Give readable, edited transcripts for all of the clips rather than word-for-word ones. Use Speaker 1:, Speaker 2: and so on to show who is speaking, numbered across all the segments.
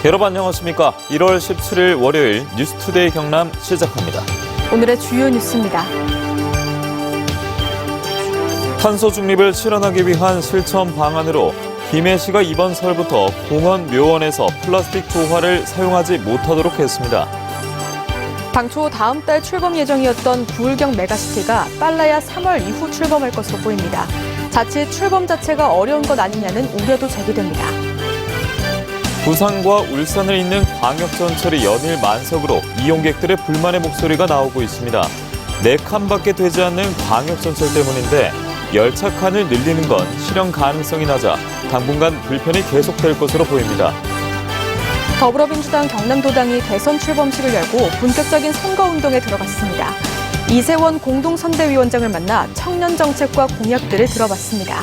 Speaker 1: 여러분 안녕하십니까. 1월 17일 월요일 뉴스투데이 경남 시작합니다.
Speaker 2: 오늘의 주요 뉴스입니다.
Speaker 1: 탄소 중립을 실현하기 위한 실천 방안으로 김해시가 이번 설부터 공원 묘원에서 플라스틱 조화를 사용하지 못하도록 했습니다.
Speaker 2: 당초 다음 달 출범 예정이었던 부울경 메가시티가 빨라야 3월 이후 출범할 것으로 보입니다. 자칫 출범 자체가 어려운 것 아니냐는 우려도 제기됩니다.
Speaker 1: 부산과 울산을 잇는 광역전철이 연일 만석으로 이용객들의 불만의 목소리가 나오고 있습니다. 4칸밖에 되지 않는 광역전철 때문인데 열차 칸을 늘리는 건 실현 가능성이 낮아 당분간 불편이 계속될 것으로 보입니다.
Speaker 2: 더불어민주당 경남도당이 대선 출범식을 열고 본격적인 선거운동에 들어갔습니다. 이세원 공동선대위원장을 만나 청년 정책과 공약들을 들어봤습니다.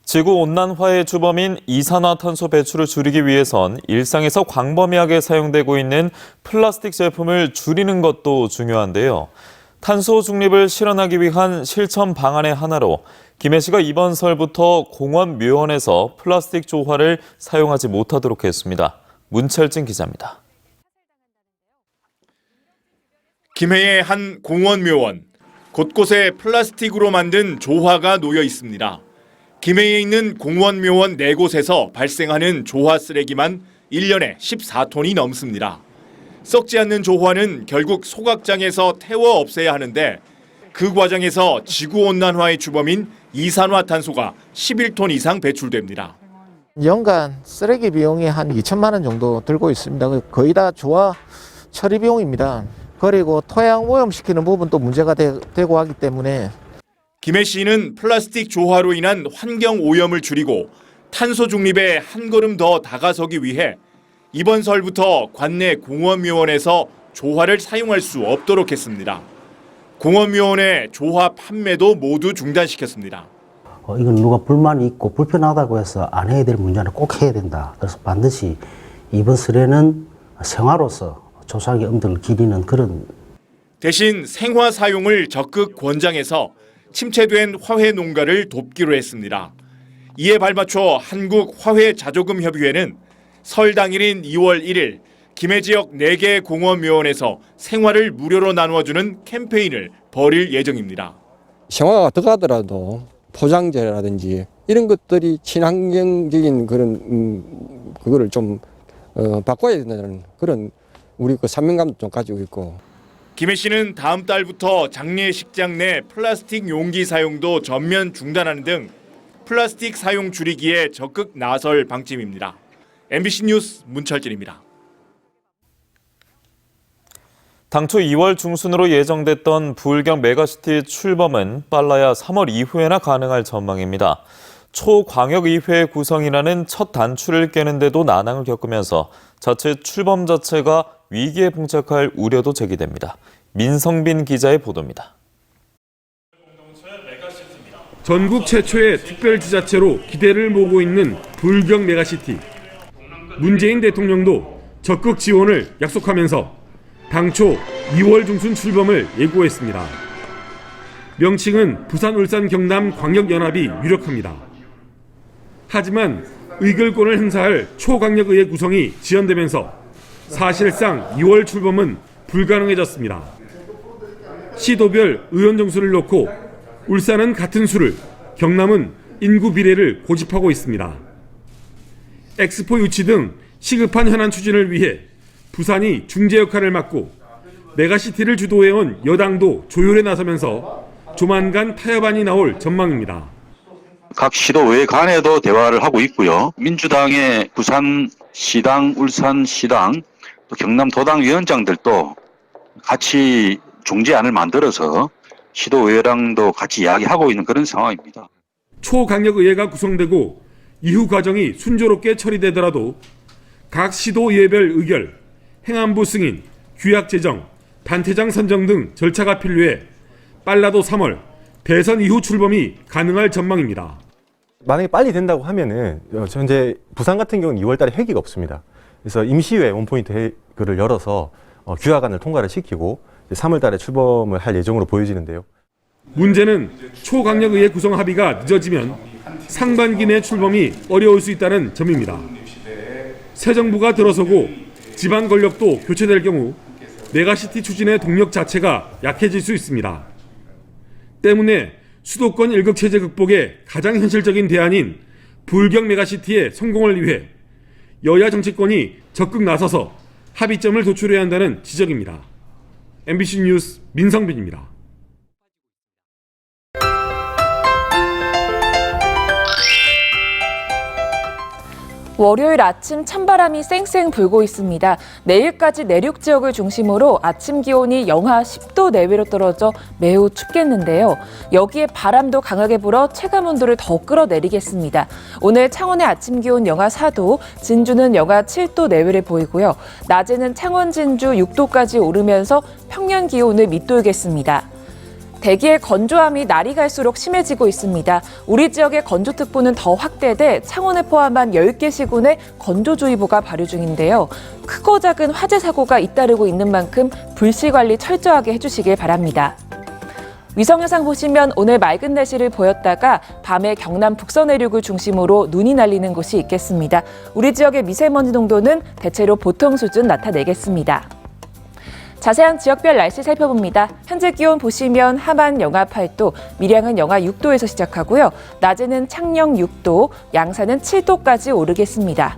Speaker 1: 지구온난화의 주범인 이산화탄소 배출을 줄이기 위해선 일상에서 광범위하게 사용되고 있는 플라스틱 제품을 줄이는 것도 중요한데요. 탄소 중립을 실현하기 위한 실천 방안의 하나로 김해시가 이번 설부터 공원 묘원에서 플라스틱 조화를 사용하지 못하도록 했습니다. 문철진 기자입니다.
Speaker 3: 김해의 한 공원 묘원, 곳곳에 플라스틱으로 만든 조화가 놓여 있습니다. 김해에 있는 공원 묘원 4곳에서 발생하는 조화 쓰레기만 1년에 14톤이 넘습니다. 썩지 않는 조화는 결국 소각장에서 태워 없애야 하는데 그 과정에서 지구온난화의 주범인 이산화탄소가 11톤 이상 배출됩니다.
Speaker 4: 연간 쓰레기 비용이 한 2천만 원 정도 들고 있습니다. 거의 다 조화 처리 비용입니다. 그리고 토양 오염시키는 부분도 문제가 되고 하기 때문에
Speaker 3: 김해시는 플라스틱 조화로 인한 환경 오염을 줄이고 탄소 중립에 한 걸음 더 다가서기 위해 이번 설부터 관내 공원묘원에서 조화를 사용할 수 없도록 했습니다. 공원묘원의 조화 판매도 모두 중단시켰습니다.
Speaker 5: 이건 누가 불만이 있고 불편하다고 해서 안 해야 될 문제는 꼭 해야 된다. 그래서 반드시 이번 설에는 생화로서 조상의 엄두를 기리는 그런. 대신
Speaker 3: 생화 사용을 적극 권장해서 침체된 화훼 농가를 돕기로 했습니다. 이에 발맞춰 한국화훼자조금협의회는 설 당일인 2월 1일 김해 지역 4개 공원묘원에서 생화를 무료로 나누어주는 캠페인을 벌일 예정입니다.
Speaker 6: 생화가 들어가더라도 포장재라든지 이런 것들이 친환경적인 그런 그거를 좀 바꿔야 된다는 그런 우리 그 사명감도 좀 가지고 있고.
Speaker 3: 김해시는 다음 달부터 장례식장 내 플라스틱 용기 사용도 전면 중단하는 등 플라스틱 사용 줄이기에 적극 나설 방침입니다. MBC 뉴스 문철진입니다.
Speaker 1: 당초 2월 중순으로 예정됐던 부울경 메가시티 출범은 빨라야 3월 이후에나 가능할 전망입니다. 초광역의회 구성이라는 첫 단추를 깨는데도 난항을 겪으면서 자칫 출범 자체가 위기에 봉착할 우려도 제기됩니다. 민성빈 기자의 보도입니다.
Speaker 7: 전국 최초의 특별지자체로 기대를 모으고 있는 부울경 메가시티. 문재인 대통령도 적극 지원을 약속하면서 당초 2월 중순 출범을 예고했습니다. 명칭은 부산, 울산, 경남 광역연합이 유력합니다. 하지만 의결권을 행사할 초광역의회 구성이 지연되면서 사실상 2월 출범은 불가능해졌습니다. 시도별 의원 정수를 놓고 울산은 같은 수를, 경남은 인구 비례를 고집하고 있습니다. 엑스포 유치 등 시급한 현안 추진을 위해 부산이 중재 역할을 맡고 메가시티를 주도해온 여당도 조율에 나서면서 조만간 타협안이 나올 전망입니다.
Speaker 8: 각 시도의회 간에도 대화를 하고 있고요. 민주당의 부산시당, 울산시당, 또 경남도당 위원장들도 같이 중재안을 만들어서 시도의회랑도 같이 이야기하고 있는 그런 상황입니다.
Speaker 7: 초강력의회가 구성되고 이후 과정이 순조롭게 처리되더라도 각 시도의회별 의결, 행안부 승인, 규약 제정, 단체장 선정 등 절차가 필요해 빨라도 3월 대선 이후 출범이 가능할 전망입니다.
Speaker 9: 만약에 빨리 된다고 하면은 현재 부산 같은 경우는 2월 달에 회기가 없습니다. 그래서 임시회 원포인트 회를 열어서 규약안을 통과를 시키고 3월 달에 출범을 할 예정으로 보여지는데요.
Speaker 7: 문제는 초강력의회 구성 합의가 늦어지면 상반기 내 출범이 어려울 수 있다는 점입니다. 새 정부가 들어서고 지방 권력도 교체될 경우 메가시티 추진의 동력 자체가 약해질 수 있습니다. 때문에 수도권 일극 체제 극복의 가장 현실적인 대안인 불경 메가시티의 성공을 위해 여야 정치권이 적극 나서서 합의점을 도출해야 한다는 지적입니다. MBC 뉴스 민성빈입니다.
Speaker 10: 월요일 아침 찬바람이 쌩쌩 불고 있습니다. 내일까지 내륙 지역을 중심으로 아침 기온이 영하 10도 내외로 떨어져 매우 춥겠는데요. 여기에 바람도 강하게 불어 체감온도를 더 끌어내리겠습니다. 오늘 창원의 아침 기온 영하 4도, 진주는 영하 7도 내외를 보이고요. 낮에는 창원, 진주 6도까지 오르면서 평년 기온을 밑돌겠습니다. 대기의 건조함이 날이 갈수록 심해지고 있습니다. 우리 지역의 건조특보는 더 확대돼 창원을 포함한 10개 시군에 건조주의보가 발효 중인데요. 크고 작은 화재 사고가 잇따르고 있는 만큼 불씨 관리 철저하게 해주시길 바랍니다. 위성영상 보시면 오늘 맑은 날씨를 보였다가 밤에 경남 북서 내륙을 중심으로 눈이 날리는 곳이 있겠습니다. 우리 지역의 미세먼지 농도는 대체로 보통 수준 나타내겠습니다. 자세한 지역별 날씨 살펴봅니다. 현재 기온 보시면 함안 영하 8도, 밀양은 영하 6도에서 시작하고요. 낮에는 창녕 6도, 양산은 7도까지 오르겠습니다.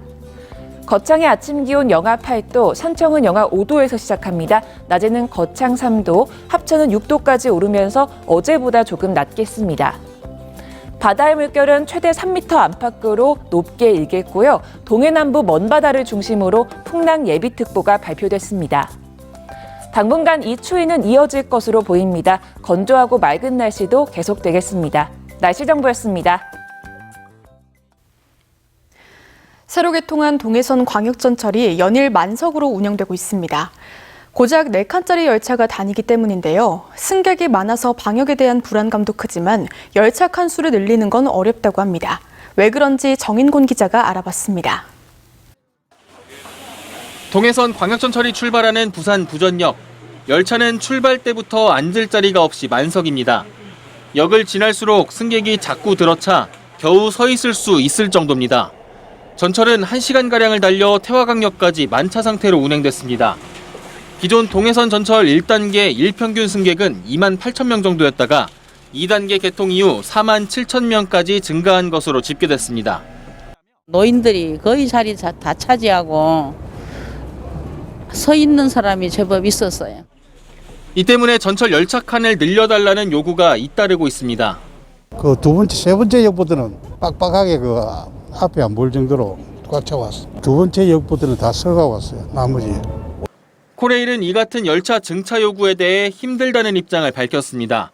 Speaker 10: 거창의 아침 기온 영하 8도, 산청은 영하 5도에서 시작합니다. 낮에는 거창 3도, 합천은 6도까지 오르면서 어제보다 조금 낮겠습니다. 바다의 물결은 최대 3m 안팎으로 높게 일겠고요. 동해남부 먼바다를 중심으로 풍랑 예비특보가 발표됐습니다. 당분간 이 추위는 이어질 것으로 보입니다. 건조하고 맑은 날씨도 계속되겠습니다. 날씨 정보였습니다.
Speaker 2: 새로 개통한 동해선 광역전철이 연일 만석으로 운영되고 있습니다. 고작 4칸짜리 열차가 다니기 때문인데요. 승객이 많아서 방역에 대한 불안감도 크지만 열차 칸수를 늘리는 건 어렵다고 합니다. 왜 그런지 정인곤 기자가 알아봤습니다.
Speaker 11: 동해선 광역전철이 출발하는 부산 부전역. 열차는 출발 때부터 앉을 자리가 없이 만석입니다. 역을 지날수록 승객이 자꾸 들어차 겨우 서 있을 수 있을 정도입니다. 전철은 1시간가량을 달려 태화강역까지 만차 상태로 운행됐습니다. 기존 동해선 전철 1단계 일평균 승객은 2만 8천 명 정도였다가 2단계 개통 이후 4만 7천 명까지 증가한 것으로 집계됐습니다.
Speaker 12: 노인들이 거의 자리 다 차지하고 서 있는 사람이 제법 있었어요.
Speaker 11: 이 때문에 전철 열차 칸을 늘려달라는 요구가 잇따르고 있습니다.
Speaker 13: 그 두 번째, 세 번째 역보다는 빡빡하게 그 앞에 안 보일 정도로 꽉 차왔어. 두 번째 역보다는 다 서가 왔어요. 나머지.
Speaker 11: 코레일은 이 같은 열차 증차 요구에 대해 힘들다는 입장을 밝혔습니다.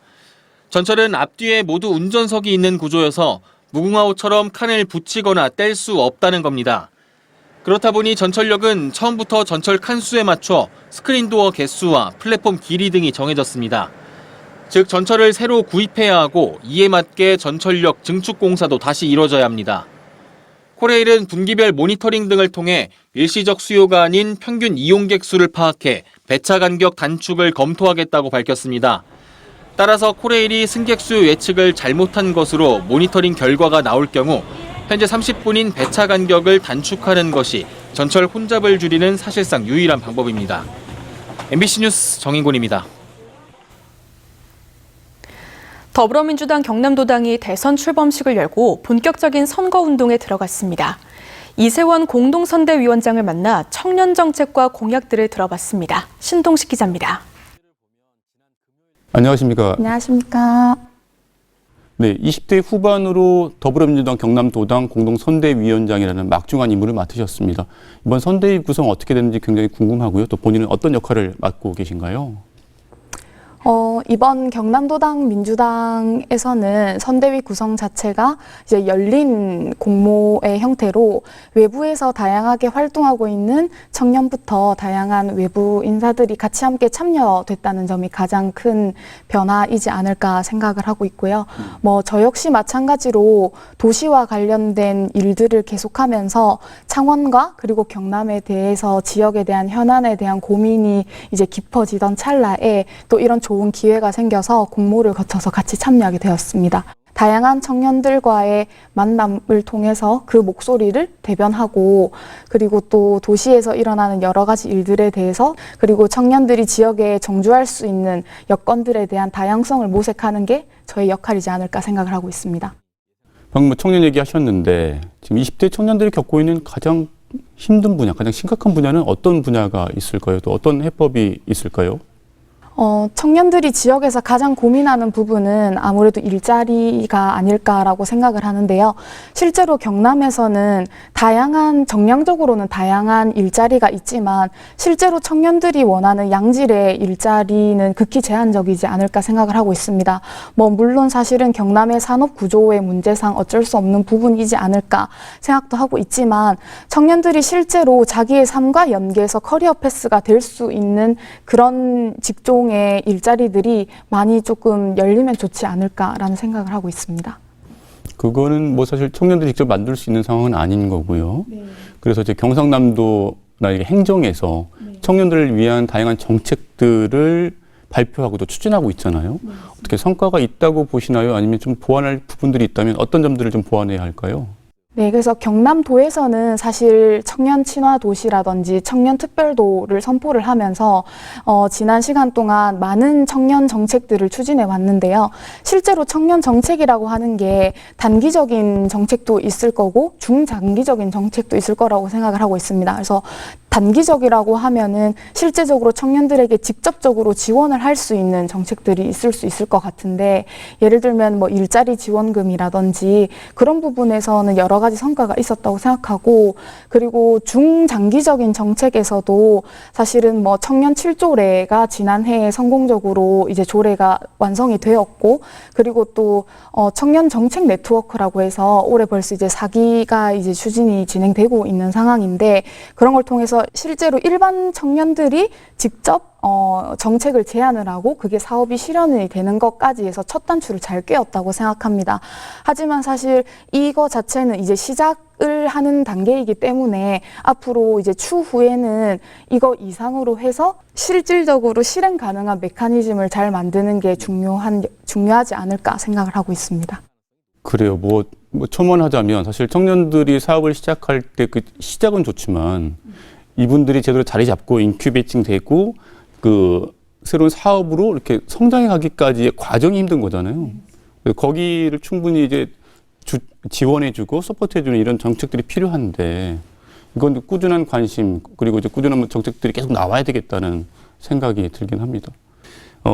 Speaker 11: 전철은 앞뒤에 모두 운전석이 있는 구조여서 무궁화호처럼 칸을 붙이거나 뗄 수 없다는 겁니다. 그렇다 보니 전철역은 처음부터 전철 칸수에 맞춰 스크린도어 개수와 플랫폼 길이 등이 정해졌습니다. 즉 전철을 새로 구입해야 하고 이에 맞게 전철역 증축 공사도 다시 이뤄져야 합니다. 코레일은 분기별 모니터링 등을 통해 일시적 수요가 아닌 평균 이용객 수를 파악해 배차 간격 단축을 검토하겠다고 밝혔습니다. 따라서 코레일이 승객 수요 예측을 잘못한 것으로 모니터링 결과가 나올 경우 현재 30분인 배차 간격을 단축하는 것이 전철 혼잡을 줄이는 사실상 유일한 방법입니다. MBC 뉴스 정인곤입니다.
Speaker 2: 더불어민주당 경남도당이 대선 출범식을 열고 본격적인 선거운동에 들어갔습니다. 이세원 공동선대위원장을 만나 청년 정책과 공약들을 들어봤습니다. 신동식 기자입니다.
Speaker 14: 안녕하십니까.
Speaker 15: 안녕하십니까.
Speaker 14: 네, 20대 후반으로 더불어민주당 경남도당 공동선대위원장이라는 막중한 임무를 맡으셨습니다. 이번 선대위 구성 어떻게 되는지 굉장히 궁금하고요. 또 본인은 어떤 역할을 맡고 계신가요?
Speaker 15: 이번 경남도당 민주당에서는 선대위 구성 자체가 이제 열린 공모의 형태로 외부에서 다양하게 활동하고 있는 청년부터 다양한 외부 인사들이 같이 함께 참여됐다는 점이 가장 큰 변화이지 않을까 생각을 하고 있고요. 저 역시 마찬가지로 도시와 관련된 일들을 계속하면서 창원과 그리고 경남에 대해서 지역에 대한 현안에 대한 고민이 이제 깊어지던 찰나에 또 이런 좋은 기회가 생겨서 공모를 거쳐서 같이 참여하게 되었습니다. 다양한 청년들과의 만남을 통해서 그 목소리를 대변하고 그리고 또 도시에서 일어나는 여러 가지 일들에 대해서 그리고 청년들이 지역에 정주할 수 있는 여건들에 대한 다양성을 모색하는 게 저의 역할이지 않을까 생각을 하고 있습니다.
Speaker 14: 방금 청년 얘기하셨는데 지금 20대 청년들이 겪고 있는 가장 힘든 분야, 가장 심각한 분야는 어떤 분야가 있을까요? 또 어떤 해법이 있을까요?
Speaker 15: 청년들이 지역에서 가장 고민하는 부분은 아무래도 일자리가 아닐까라고 생각을 하는데요. 실제로 경남에서는 정량적으로는 다양한 일자리가 있지만 실제로 청년들이 원하는 양질의 일자리는 극히 제한적이지 않을까 생각을 하고 있습니다. 물론 사실은 경남의 산업 구조의 문제상 어쩔 수 없는 부분이지 않을까 생각도 하고 있지만 청년들이 실제로 자기의 삶과 연계해서 커리어 패스가 될 수 있는 그런 직종 일자리들이 많이 조금 열리면 좋지 않을까라는 생각을 하고 있습니다.
Speaker 14: 그거는 뭐 사실 청년들이 직접 만들 수 있는 상황은 아닌 거고요.
Speaker 15: 네.
Speaker 14: 그래서 이제 경상남도나 행정에서 청년들을 위한 다양한 정책들을 발표하고 또 추진하고 있잖아요. 어떻게 성과가 있다고 보시나요? 아니면 좀 보완할 부분들이 있다면 어떤 점들을 좀 보완해야 할까요?
Speaker 15: 네, 그래서 경남도에서는 사실 청년 친화 도시라든지 청년 특별도를 선포를 하면서 지난 시간 동안 많은 청년 정책들을 추진해 왔는데요. 실제로 청년 정책이라고 하는 게 단기적인 정책도 있을 거고 중장기적인 정책도 있을 거라고 생각을 하고 있습니다. 그래서 단기적이라고 하면은 실제적으로 청년들에게 직접적으로 지원을 할 수 있는 정책들이 있을 수 있을 것 같은데 예를 들면 일자리 지원금이라든지 그런 부분에서는 여러 가지 성과가 있었다고 생각하고 그리고 중장기적인 정책에서도 사실은 청년 7조례가 지난해에 성공적으로 이제 조례가 완성이 되었고 그리고 또 청년 정책 네트워크라고 해서 올해 벌써 이제 4기가 이제 추진이 진행되고 있는 상황인데 그런 걸 통해서 실제로 일반 청년들이 직접 정책을 제안을 하고 그게 사업이 실현이 되는 것까지 해서 첫 단추를 잘 꿰었다고 생각합니다. 하지만 사실 이거 자체는 이제 시작을 하는 단계이기 때문에 앞으로 이제 추후에는 이거 이상으로 해서 실질적으로 실행 가능한 메커니즘을 잘 만드는 게 중요하지 않을까 생각을 하고 있습니다.
Speaker 14: 그래요. 첨언하자면 사실 청년들이 사업을 시작할 때 그 시작은 좋지만 이분들이 제대로 자리 잡고 인큐베이팅 되고 그 새로운 사업으로 이렇게 성장해 가기까지의 과정이 힘든 거잖아요. 거기를 충분히 이제 지원해주고 서포트해주는 이런 정책들이 필요한데 이건 꾸준한 관심 그리고 이제 꾸준한 정책들이 계속 나와야 되겠다는 생각이 들긴 합니다.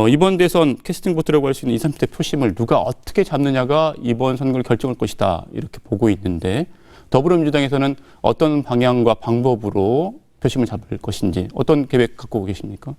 Speaker 14: 이번 대선 캐스팅 보트라고 할 수 있는 20, 30대 표심을 누가 어떻게 잡느냐가 이번 선거를 결정할 것이다 이렇게 보고 있는데 더불어민주당에서는 어떤 방향과 방법으로 표심을 잡을 것인지 어떤 계획 갖고 계십니까?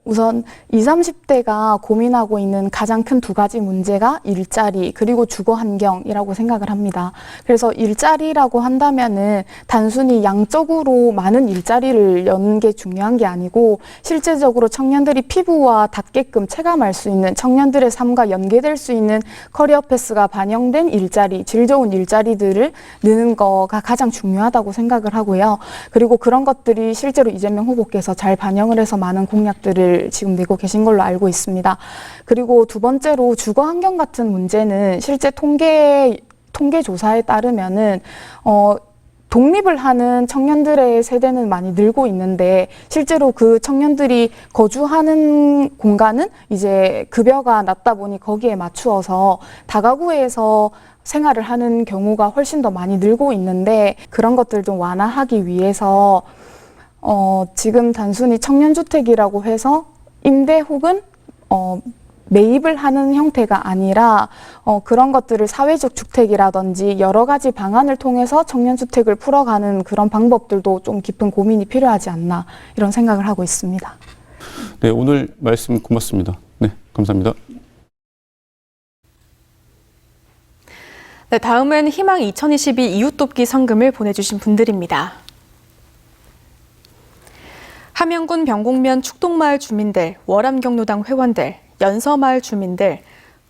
Speaker 15: 우선 20, 30대가 고민하고 있는 가장 큰 두 가지 문제가 일자리 그리고 주거 환경이라고 생각을 합니다. 그래서 일자리라고 한다면은 단순히 양적으로 많은 일자리를 여는 게 중요한 게 아니고 실제적으로 청년들이 피부와 닿게끔 체감할 수 있는 청년들의 삶과 연계될 수 있는 커리어 패스가 반영된 일자리, 질 좋은 일자리들을 넣는 거가 가장 중요하다고 생각을 하고요. 그리고 그런 것들이 실제로 이재명 후보께서 잘 반영을 해서 많은 공약들을 지금 내고 계신 걸로 알고 있습니다. 그리고 두 번째로 주거 환경 같은 문제는 실제 통계 조사에 따르면은 독립을 하는 청년들의 세대는 많이 늘고 있는데 실제로 그 청년들이 거주하는 공간은 이제 급여가 낮다 보니 거기에 맞추어서 다가구에서 생활을 하는 경우가 훨씬 더 많이 늘고 있는데 그런 것들 좀 완화하기 위해서 지금 단순히 청년주택이라고 해서 임대 혹은 매입을 하는 형태가 아니라 그런 것들을 사회적 주택이라든지 여러 가지 방안을 통해서 청년주택을 풀어가는 그런 방법들도 좀 깊은 고민이 필요하지 않나 이런 생각을 하고 있습니다.
Speaker 14: 네, 오늘 말씀 고맙습니다. 네, 감사합니다.
Speaker 2: 네, 다음은 희망 2022 이웃돕기 성금을 보내주신 분들입니다. 함영군 병곡면 축동마을 주민들, 월암경로당 회원들, 연서마을 주민들,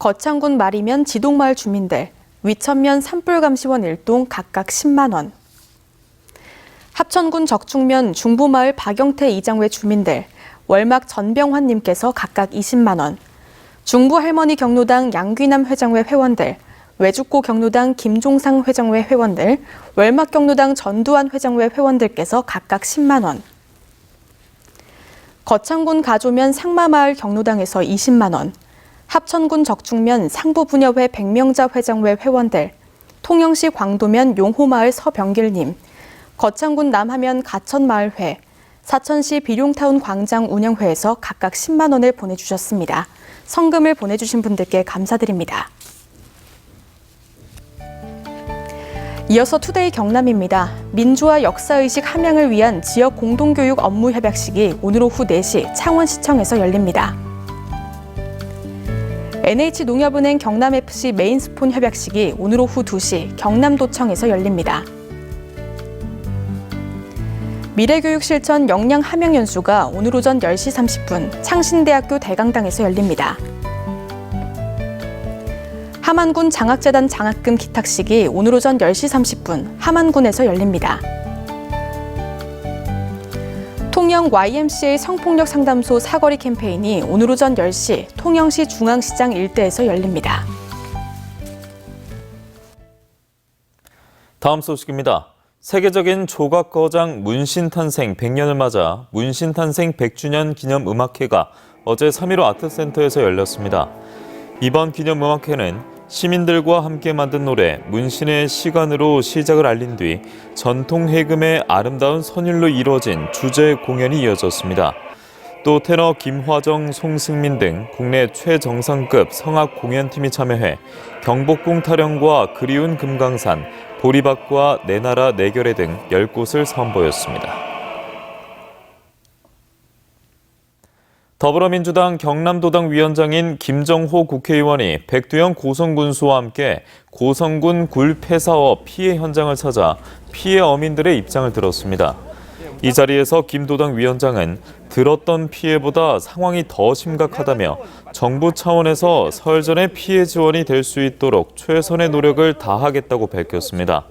Speaker 2: 거창군 마리면 지동마을 주민들, 위천면 산불감시원 1동 각각 10만 원. 합천군 적충면 중부마을 박영태 이장회 주민들, 월막 전병환님께서 각각 20만 원. 중부할머니 경로당 양귀남 회장회 회원들, 외죽고 경로당 김종상 회장외 회원들, 월막 경로당 전두환 회장외 회원들께서 각각 10만 원, 거창군 가조면 상마마을 경로당에서 20만 원, 합천군 적중면 상부부녀회 백명자 회장외 회원들, 통영시 광도면 용호마을 서병길님, 거창군 남하면 가천마을회, 사천시 비룡타운 광장 운영회에서 각각 10만 원을 보내주셨습니다. 성금을 보내주신 분들께 감사드립니다. 이어서 투데이 경남입니다. 민주화 역사의식 함양을 위한 지역 공동교육 업무 협약식이 오늘 오후 4시 창원시청에서 열립니다. NH농협은행 경남FC 메인스폰 협약식이 오늘 오후 2시 경남도청에서 열립니다. 미래교육실천 역량 함양연수가 오늘 오전 10시 30분 창신대학교 대강당에서 열립니다. 함안군 장학재단 장학금 기탁식이 오늘 오전 10시 30분 함안군에서 열립니다. 통영 YMCA 성폭력 상담소 사거리 캠페인이 오늘 오전 10시 통영시 중앙시장 일대에서 열립니다.
Speaker 1: 다음 소식입니다. 세계적인 조각거장 문신탄생 100년을 맞아 문신탄생 100주년 기념 음악회가 어제 3.15 아트센터에서 열렸습니다. 이번 기념 음악회는 시민들과 함께 만든 노래 문신의 시간으로 시작을 알린 뒤 전통 해금의 아름다운 선율로 이루어진 주제 공연이 이어졌습니다. 또 테너 김화정, 송승민 등 국내 최정상급 성악 공연팀이 참여해 경복궁 타령과 그리운 금강산, 보리밭과 내 나라 내 결의 등 10곳을 선보였습니다. 더불어민주당 경남도당 위원장인 김정호 국회의원이 백두영 고성군수와 함께 고성군 굴 폐사업 피해 현장을 찾아 피해 어민들의 입장을 들었습니다. 이 자리에서 김 도당 위원장은 들었던 피해보다 상황이 더 심각하다며 정부 차원에서 설 전에 피해 지원이 될 수 있도록 최선의 노력을 다하겠다고 밝혔습니다.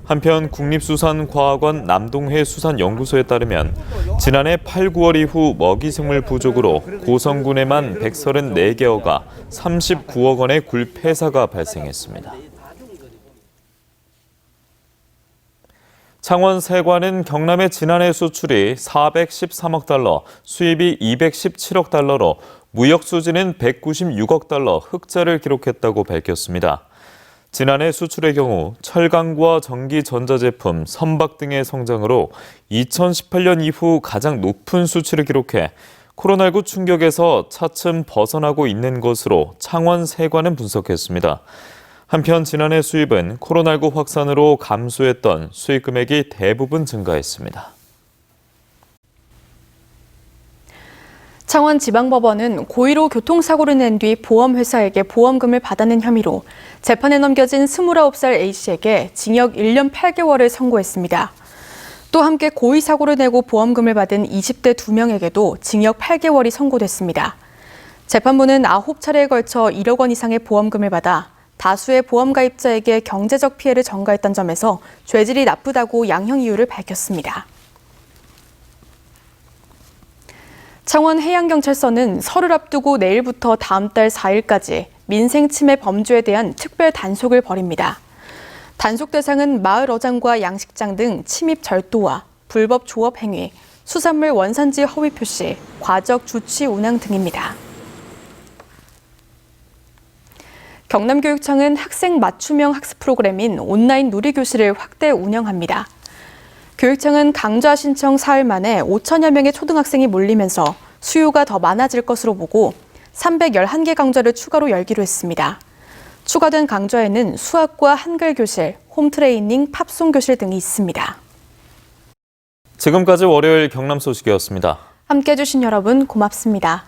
Speaker 1: 한편 국립수산과학원 남동해 수산연구소에 따르면 지난해 8, 9월 이후 먹이생물 부족으로 고성군에만 134개어가 39억 원의 굴 폐사가 발생했습니다. 창원 세관은 경남의 지난해 수출이 413억 달러, 수입이 217억 달러로 무역 수지는 196억 달러 흑자를 기록했다고 밝혔습니다. 지난해 수출의 경우 철강과 전기 전자제품, 선박 등의 성장으로 2018년 이후 가장 높은 수출을 기록해 코로나19 충격에서 차츰 벗어나고 있는 것으로 창원 세관은 분석했습니다. 한편 지난해 수입은 코로나19 확산으로 감소했던 수익 금액이 대부분 증가했습니다.
Speaker 2: 창원지방법원은 고의로 교통사고를 낸 뒤 보험회사에게 보험금을 받아낸 혐의로 재판에 넘겨진 29살 A씨에게 징역 1년 8개월을 선고했습니다. 또 함께 고의사고를 내고 보험금을 받은 20대 2명에게도 징역 8개월이 선고됐습니다. 재판부는 9차례에 걸쳐 1억 원 이상의 보험금을 받아 다수의 보험가입자에게 경제적 피해를 전가했던 점에서 죄질이 나쁘다고 양형 이유를 밝혔습니다. 창원해양경찰서는 설을 앞두고 내일부터 다음 달 4일까지 민생침해 범죄에 대한 특별 단속을 벌입니다. 단속 대상은 마을 어장과 양식장 등 침입 절도와 불법 조업 행위, 수산물 원산지 허위 표시, 과적 주취 운항 등입니다. 경남교육청은 학생 맞춤형 학습 프로그램인 온라인 누리교실을 확대 운영합니다. 교육청은 강좌 신청 사흘 만에 5천여 명의 초등학생이 몰리면서 수요가 더 많아질 것으로 보고 311개 강좌를 추가로 열기로 했습니다. 추가된 강좌에는 수학과 한글 교실, 홈트레이닝, 팝송 교실 등이 있습니다.
Speaker 1: 지금까지 월요일 경남 소식이었습니다.
Speaker 2: 함께해 주신 여러분 고맙습니다.